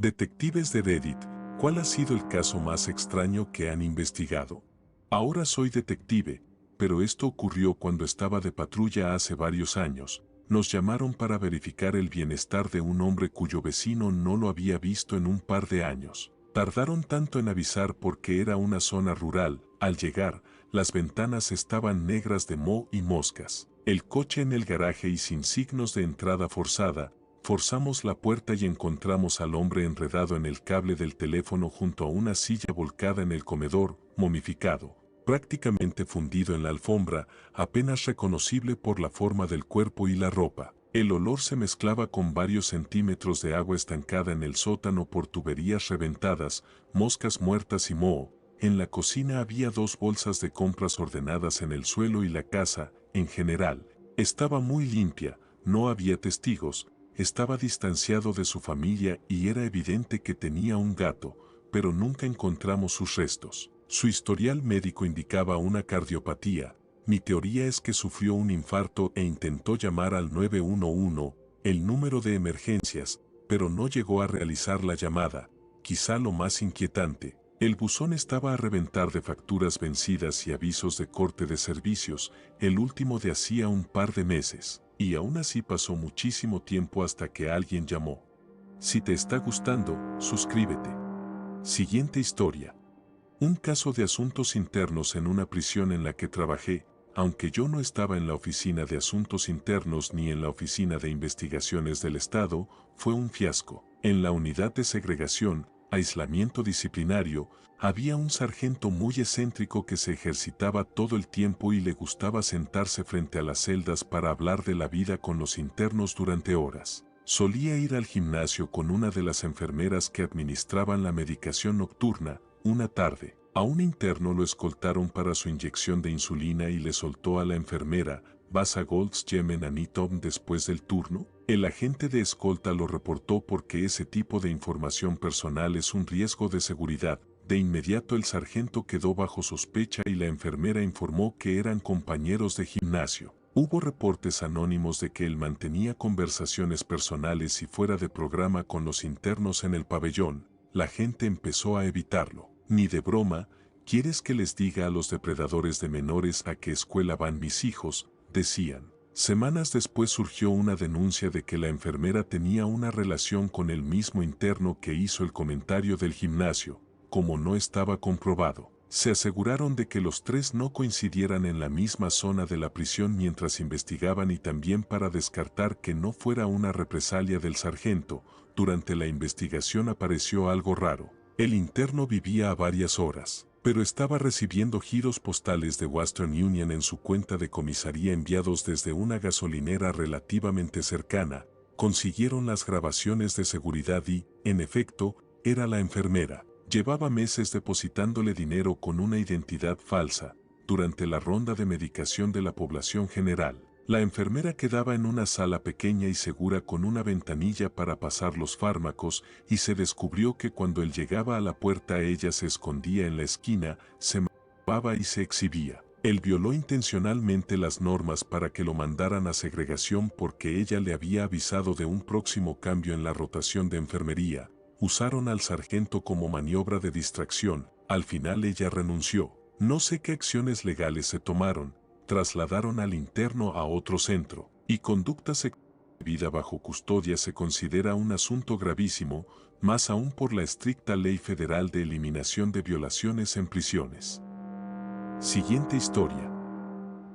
Detectives de Reddit, ¿cuál ha sido el caso más extraño que han investigado? Ahora soy detective, pero esto ocurrió cuando estaba de patrulla hace varios años. Nos llamaron para verificar el bienestar de un hombre cuyo vecino no lo había visto en un par de años. Tardaron tanto en avisar porque era una zona rural. Al llegar, las ventanas estaban negras de moho y moscas. El coche en el garaje y sin signos de entrada forzada. Forzamos la puerta y encontramos al hombre enredado en el cable del teléfono junto a una silla volcada en el comedor, momificado, prácticamente fundido en la alfombra, apenas reconocible por la forma del cuerpo y la ropa. El olor se mezclaba con varios centímetros de agua estancada en el sótano por tuberías reventadas, moscas muertas y moho. En la cocina había 2 bolsas de compras ordenadas en el suelo y la casa, en general, estaba muy limpia, no había testigos. Estaba distanciado de su familia y era evidente que tenía un gato, pero nunca encontramos sus restos. Su historial médico indicaba una cardiopatía. Mi teoría es que sufrió un infarto e intentó llamar al 911, el número de emergencias, pero no llegó a realizar la llamada. Quizá lo más inquietante, el buzón estaba a reventar de facturas vencidas y avisos de corte de servicios, el último de hacía un par de meses. Y aún así pasó muchísimo tiempo hasta que alguien llamó. Si te está gustando, suscríbete. Siguiente historia. Un caso de asuntos internos en una prisión en la que trabajé, aunque yo no estaba en la oficina de asuntos internos ni en la oficina de investigaciones del Estado, fue un fiasco. En la unidad de segregación, aislamiento disciplinario, había un sargento muy excéntrico que se ejercitaba todo el tiempo y le gustaba sentarse frente a las celdas para hablar de la vida con los internos durante horas. Solía ir al gimnasio con una de las enfermeras que administraban la medicación nocturna. Una tarde, a un interno lo escoltaron para su inyección de insulina y le soltó a la enfermera: ¿vas a Gold's Gym en Anitom después del turno? El agente de escolta lo reportó porque ese tipo de información personal es un riesgo de seguridad. De inmediato el sargento quedó bajo sospecha y la enfermera informó que eran compañeros de gimnasio. Hubo reportes anónimos de que él mantenía conversaciones personales y fuera de programa con los internos en el pabellón. La gente empezó a evitarlo. Ni de broma, ¿quieres que les diga a los depredadores de menores a qué escuela van mis hijos?, decían. Semanas después surgió una denuncia de que la enfermera tenía una relación con el mismo interno que hizo el comentario del gimnasio. Como no estaba comprobado, se aseguraron de que los 3 no coincidieran en la misma zona de la prisión mientras investigaban y también para descartar que no fuera una represalia del sargento. Durante la investigación apareció algo raro. El interno vivía a varias horas, pero estaba recibiendo giros postales de Western Union en su cuenta de comisaría enviados desde una gasolinera relativamente cercana. Consiguieron las grabaciones de seguridad y, en efecto, era la enfermera. Llevaba meses depositándole dinero con una identidad falsa. Durante la ronda de medicación de la población general, la enfermera quedaba en una sala pequeña y segura con una ventanilla para pasar los fármacos y se descubrió que cuando él llegaba a la puerta ella se escondía en la esquina, se masturbaba y se exhibía. Él violó intencionalmente las normas para que lo mandaran a segregación porque ella le había avisado de un próximo cambio en la rotación de enfermería. Usaron al sargento como maniobra de distracción. Al final ella renunció. No sé qué acciones legales se tomaron. Trasladaron al interno a otro centro, y conducta sexual debida bajo custodia se considera un asunto gravísimo, más aún por la estricta ley federal de eliminación de violaciones en prisiones. Siguiente historia.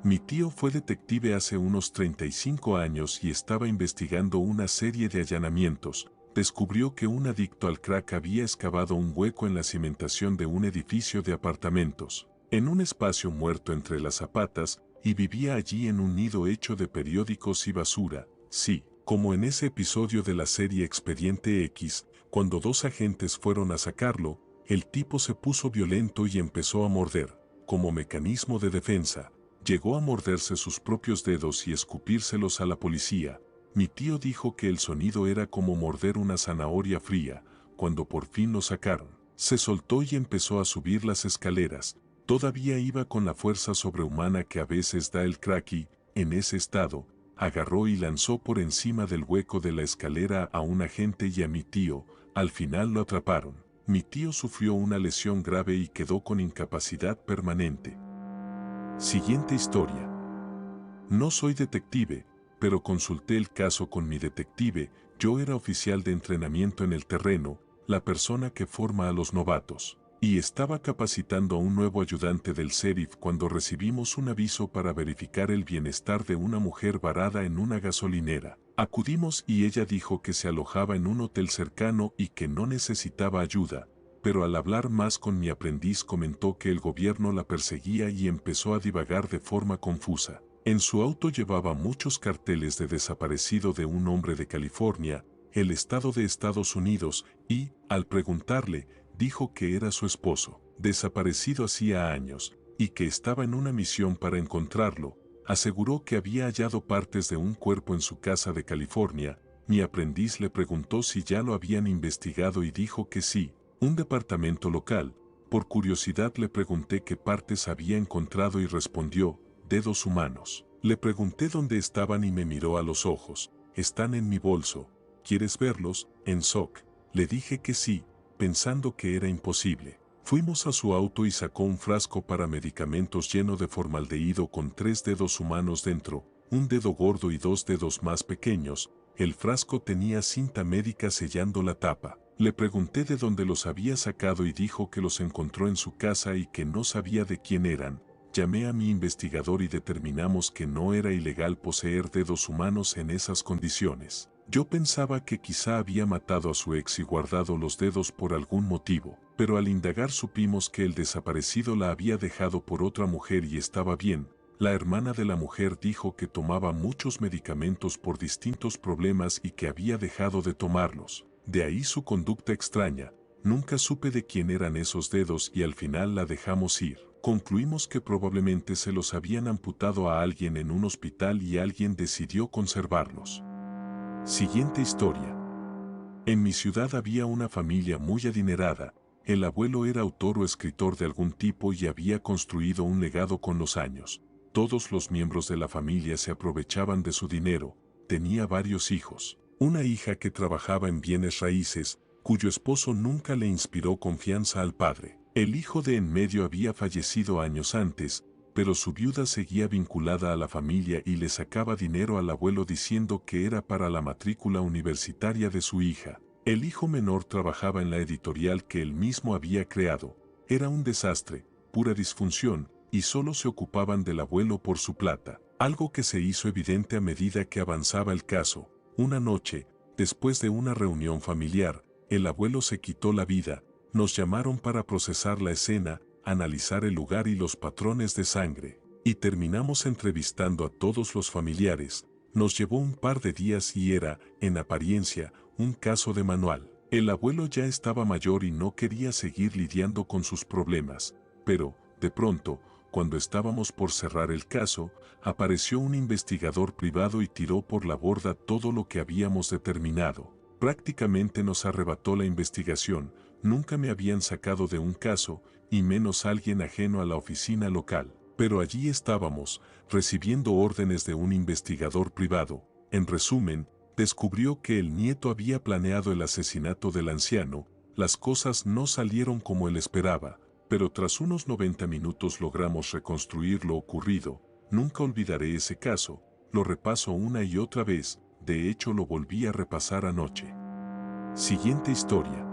Mi tío fue detective hace unos 35 años y estaba investigando una serie de allanamientos. Descubrió que un adicto al crack había excavado un hueco en la cimentación de un edificio de apartamentos, en un espacio muerto entre las zapatas, y vivía allí en un nido hecho de periódicos y basura. Sí, como en ese episodio de la serie Expediente X, cuando 2 agentes fueron a sacarlo, el tipo se puso violento y empezó a morder. Como mecanismo de defensa, llegó a morderse sus propios dedos y escupírselos a la policía. Mi tío dijo que el sonido era como morder una zanahoria fría. Cuando por fin lo sacaron, se soltó y empezó a subir las escaleras. Todavía iba con la fuerza sobrehumana que a veces da el crack y, en ese estado, agarró y lanzó por encima del hueco de la escalera a un agente y a mi tío. Al final lo atraparon. Mi tío sufrió una lesión grave y quedó con incapacidad permanente. Siguiente historia. No soy detective, pero consulté el caso con mi detective. Yo era oficial de entrenamiento en el terreno, la persona que forma a los novatos, y estaba capacitando a un nuevo ayudante del sheriff cuando recibimos un aviso para verificar el bienestar de una mujer varada en una gasolinera. Acudimos y ella dijo que se alojaba en un hotel cercano y que no necesitaba ayuda, pero al hablar más con mi aprendiz comentó que el gobierno la perseguía y empezó a divagar de forma confusa. En su auto llevaba muchos carteles de desaparecido de un hombre de California, el estado de Estados Unidos, y, al preguntarle, dijo que era su esposo, desaparecido hacía años, y que estaba en una misión para encontrarlo. Aseguró que había hallado partes de un cuerpo en su casa de California. Mi aprendiz le preguntó si ya lo habían investigado y dijo que sí, un departamento local. Por curiosidad le pregunté qué partes había encontrado y respondió, dedos humanos. Le pregunté dónde estaban y me miró a los ojos. Están en mi bolso. ¿Quieres verlos? En SOC. Le dije que sí, pensando que era imposible. Fuimos a su auto y sacó un frasco para medicamentos lleno de formaldehído con 3 dedos humanos dentro, un dedo gordo y 2 dedos más pequeños. El frasco tenía cinta médica sellando la tapa. Le pregunté de dónde los había sacado y dijo que los encontró en su casa y que no sabía de quién eran. Llamé a mi investigador y determinamos que no era ilegal poseer dedos humanos en esas condiciones. Yo pensaba que quizá había matado a su ex y guardado los dedos por algún motivo, pero al indagar supimos que el desaparecido la había dejado por otra mujer y estaba bien. La hermana de la mujer dijo que tomaba muchos medicamentos por distintos problemas y que había dejado de tomarlos. De ahí su conducta extraña. Nunca supe de quién eran esos dedos y al final la dejamos ir. Concluimos que probablemente se los habían amputado a alguien en un hospital y alguien decidió conservarlos. Siguiente historia. En mi ciudad había una familia muy adinerada. El abuelo era autor o escritor de algún tipo y había construido un legado con los años. Todos los miembros de la familia se aprovechaban de su dinero. Tenía varios hijos. Una hija que trabajaba en bienes raíces, cuyo esposo nunca le inspiró confianza al padre. El hijo de en medio había fallecido años antes, pero su viuda seguía vinculada a la familia y le sacaba dinero al abuelo diciendo que era para la matrícula universitaria de su hija. El hijo menor trabajaba en la editorial que él mismo había creado. Era un desastre, pura disfunción, y solo se ocupaban del abuelo por su plata, algo que se hizo evidente a medida que avanzaba el caso. Una noche, después de una reunión familiar, el abuelo se quitó la vida. Nos llamaron para procesar la escena, analizar el lugar y los patrones de sangre, y terminamos entrevistando a todos los familiares. Nos llevó un par de días y era, en apariencia, un caso de manual. El abuelo ya estaba mayor y no quería seguir lidiando con sus problemas, pero, de pronto, cuando estábamos por cerrar el caso, apareció un investigador privado y tiró por la borda todo lo que habíamos determinado. Prácticamente nos arrebató la investigación. Nunca me habían sacado de un caso, y menos alguien ajeno a la oficina local. Pero allí estábamos, recibiendo órdenes de un investigador privado. En resumen, descubrió que el nieto había planeado el asesinato del anciano. Las cosas no salieron como él esperaba, pero tras unos 90 minutos logramos reconstruir lo ocurrido. Nunca olvidaré ese caso, lo repaso una y otra vez. De hecho lo volví a repasar anoche. Siguiente historia.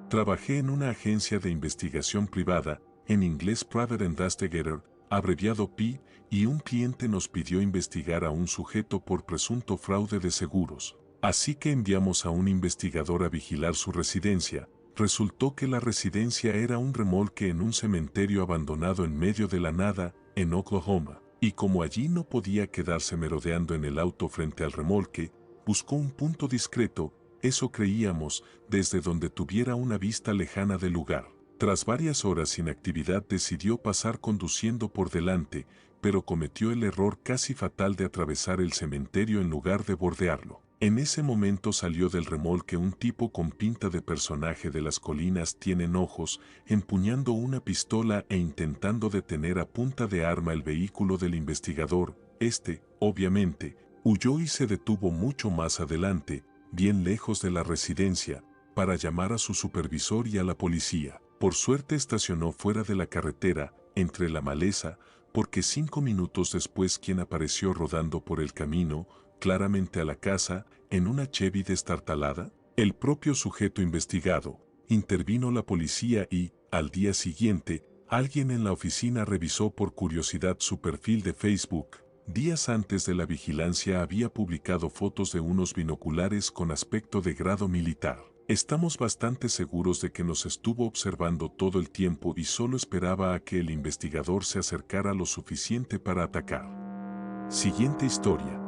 Trabajé en una agencia de investigación privada, en inglés Private Investigator, abreviado PI, y un cliente nos pidió investigar a un sujeto por presunto fraude de seguros. Así que enviamos a un investigador a vigilar su residencia. Resultó que la residencia era un remolque en un cementerio abandonado en medio de la nada, en Oklahoma. Y como allí no podía quedarse merodeando en el auto frente al remolque, buscó un punto discreto, eso creíamos, desde donde tuviera una vista lejana del lugar. Tras varias horas sin actividad decidió pasar conduciendo por delante, pero cometió el error casi fatal de atravesar el cementerio en lugar de bordearlo. En ese momento salió del remolque un tipo con pinta de personaje de las colinas tienen ojos, empuñando una pistola e intentando detener a punta de arma el vehículo del investigador. Obviamente, huyó y se detuvo mucho más adelante, bien lejos de la residencia. para llamar a su supervisor y a la policía. Por suerte estacionó fuera de la carretera, entre la maleza, porque 5 minutos después quien apareció rodando por el camino, claramente a la casa, en una Chevy destartalada, el propio sujeto investigado. Intervino la policía y, al día siguiente, alguien en la oficina revisó por curiosidad su perfil de Facebook. Días antes de la vigilancia había publicado fotos de unos binoculares con aspecto de grado militar. Estamos bastante seguros de que nos estuvo observando todo el tiempo y solo esperaba a que el investigador se acercara lo suficiente para atacar. Siguiente historia.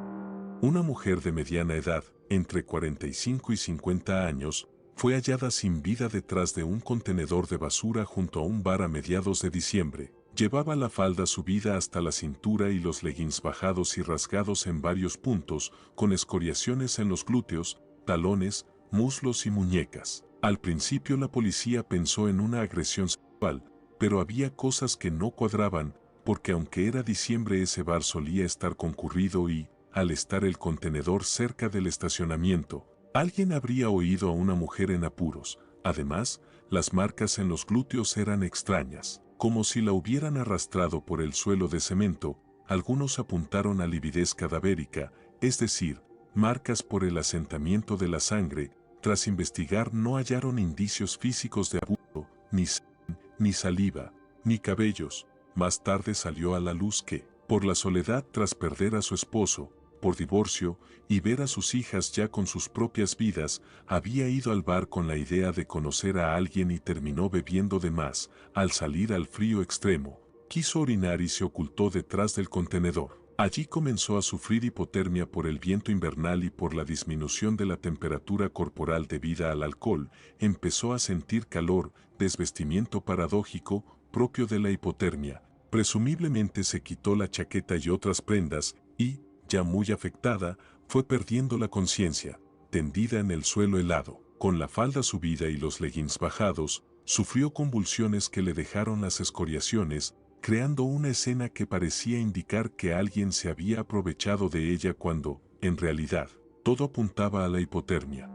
Una mujer de mediana edad, entre 45 y 50 años, fue hallada sin vida detrás de un contenedor de basura junto a un bar a mediados de diciembre. Llevaba la falda subida hasta la cintura y los leggings bajados y rasgados en varios puntos, con escoriaciones en los glúteos, talones, muslos y muñecas. Al principio la policía pensó en una agresión sexual, pero había cosas que no cuadraban, porque aunque era diciembre ese bar solía estar concurrido y, al estar el contenedor cerca del estacionamiento, alguien habría oído a una mujer en apuros. Además, las marcas en los glúteos eran extrañas, como si la hubieran arrastrado por el suelo de cemento. Algunos apuntaron a lividez cadavérica, es decir, marcas por el asentamiento de la sangre. Tras investigar no hallaron indicios físicos de abuso, ni semen, ni saliva, ni cabellos. Más tarde salió a la luz que, por la soledad tras perder a su esposo, por divorcio y ver a sus hijas ya con sus propias vidas, había ido al bar con la idea de conocer a alguien y terminó bebiendo de más. Al salir al frío extremo, quiso orinar y se ocultó detrás del contenedor. Allí comenzó a sufrir hipotermia por el viento invernal y por la disminución de la temperatura corporal debida al alcohol. Empezó a sentir calor, desvestimiento paradójico, propio de la hipotermia. Presumiblemente se quitó la chaqueta y otras prendas, y, ya muy afectada, fue perdiendo la conciencia. Tendida en el suelo helado, con la falda subida y los leggings bajados, sufrió convulsiones que le dejaron las escoriaciones, creando una escena que parecía indicar que alguien se había aprovechado de ella cuando, en realidad, todo apuntaba a la hipotermia.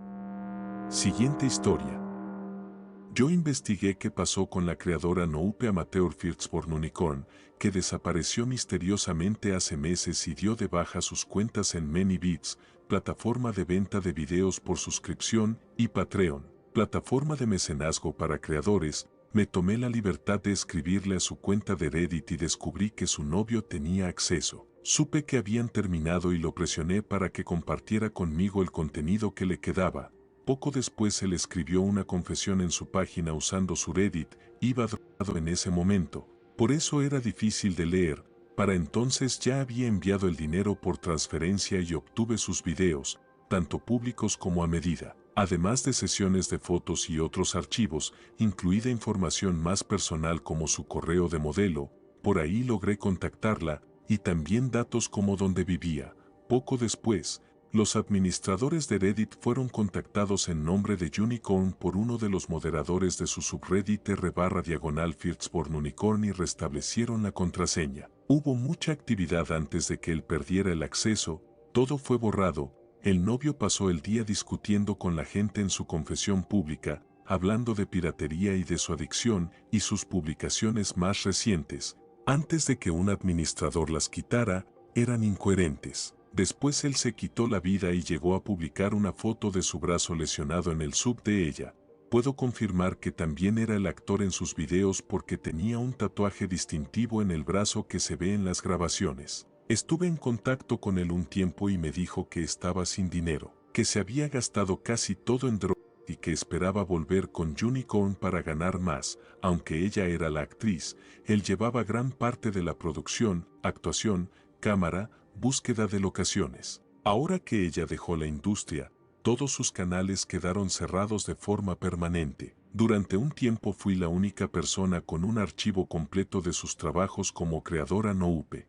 Siguiente historia. Yo investigué qué pasó con la creadora Noupe Amateur Firstborn Unicorn, que desapareció misteriosamente hace meses y dio de baja sus cuentas en ManyVids, plataforma de venta de videos por suscripción, y Patreon, plataforma de mecenazgo para creadores. Me tomé la libertad de escribirle a su cuenta de Reddit y descubrí que su novio tenía acceso. Supe que habían terminado y lo presioné para que compartiera conmigo el contenido que le quedaba. Poco después él escribió una confesión en su página usando su Reddit. Iba drogado en ese momento, por eso era difícil de leer. Para entonces ya había enviado el dinero por transferencia y obtuve sus videos, tanto públicos como a medida, además de sesiones de fotos y otros archivos, incluida información más personal como su correo de modelo. Por ahí logré contactarla, y también datos como dónde vivía. Poco después, los administradores de Reddit fueron contactados en nombre de Unicorn por uno de los moderadores de su subreddit r/Firstborn Unicorn y restablecieron la contraseña. Hubo mucha actividad antes de que él perdiera el acceso, todo fue borrado. El novio pasó el día discutiendo con la gente en su confesión pública, hablando de piratería y de su adicción y sus publicaciones más recientes, antes de que un administrador las quitara, eran incoherentes. Después él se quitó la vida y llegó a publicar una foto de su brazo lesionado en el sub de ella. Puedo confirmar que también era el actor en sus videos porque tenía un tatuaje distintivo en el brazo que se ve en las grabaciones. Estuve en contacto con él un tiempo y me dijo que estaba sin dinero, que se había gastado casi todo en drogas y que esperaba volver con Unicorn para ganar más. Aunque ella era la actriz, él llevaba gran parte de la producción, actuación, cámara, búsqueda de locaciones. Ahora que ella dejó la industria, todos sus canales quedaron cerrados de forma permanente. Durante un tiempo fui la única persona con un archivo completo de sus trabajos como creadora Noupe.